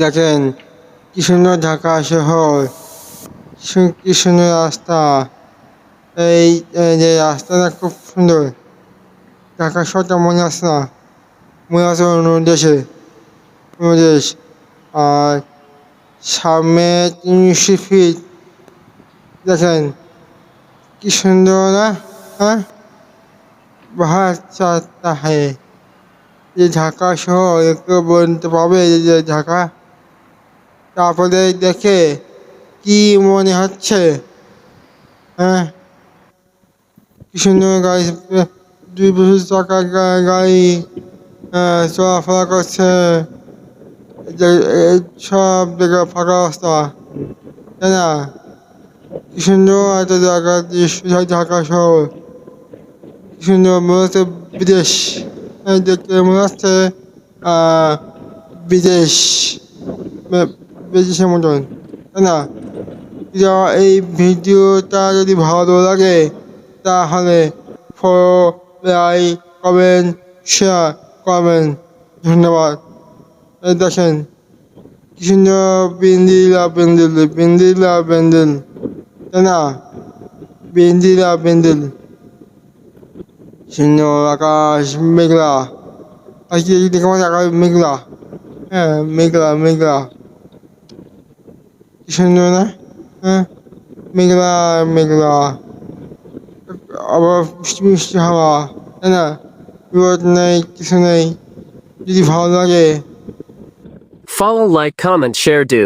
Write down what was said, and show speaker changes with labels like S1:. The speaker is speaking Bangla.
S1: দেখেন কি সুন্দর ঢাকা শহর, কি সুন্দর রাস্তা। এই এই যে রাস্তাটা খুব সুন্দর। ঢাকা শহরটা মনে আছে না? মনে আছে অন্য দেশে, অন্য দেশ। আর সামনে ৩০০ ফিট। দেখেন কি সুন্দর না? হ্যাঁ, বাহার চারটা হ্যাঁ, যে ঢাকা শহর একটু বলতে পারবে যে ঢাকা? তারপরে দেখে কি মনে হচ্ছে? হ্যাঁ, কি সুন্দর গাড়ি, ২ চাকার গাড়ি চলাফেরা করছে। সব জায়গায় ফাঁকা রাস্তা, তাই না? কি সুন্দর একটা জায়গা, ঢাকা শহর। কি সুন্দর, মনে হচ্ছে বিদেশ। দেখতে মনে হচ্ছে আহ, বিদেশ, বিদেশের মতন, তাই না? এই ভিডিওটা যদি ভালো লাগে তাহলে ফলো, লাইক, কমেন্ট, শেয়ার করবেন। ধন্যবাদ। এই দেখেন কি সুন্দর বেন্দিল, তাই না? বেন্দিল। সুন্দর আকাশ, মেঘলা। আজকে দেখে আমার আকাশ মেঘলা। হ্যাঁ, মেঘলা। কি সুন্দর না? হ্যাঁ, মেঘলা। আবার মিষ্টি হাওয়া, তাই না? রোদ নেই, কিছু নেই। যদি ভালো লাগে
S2: Follow, like, comment, share, do.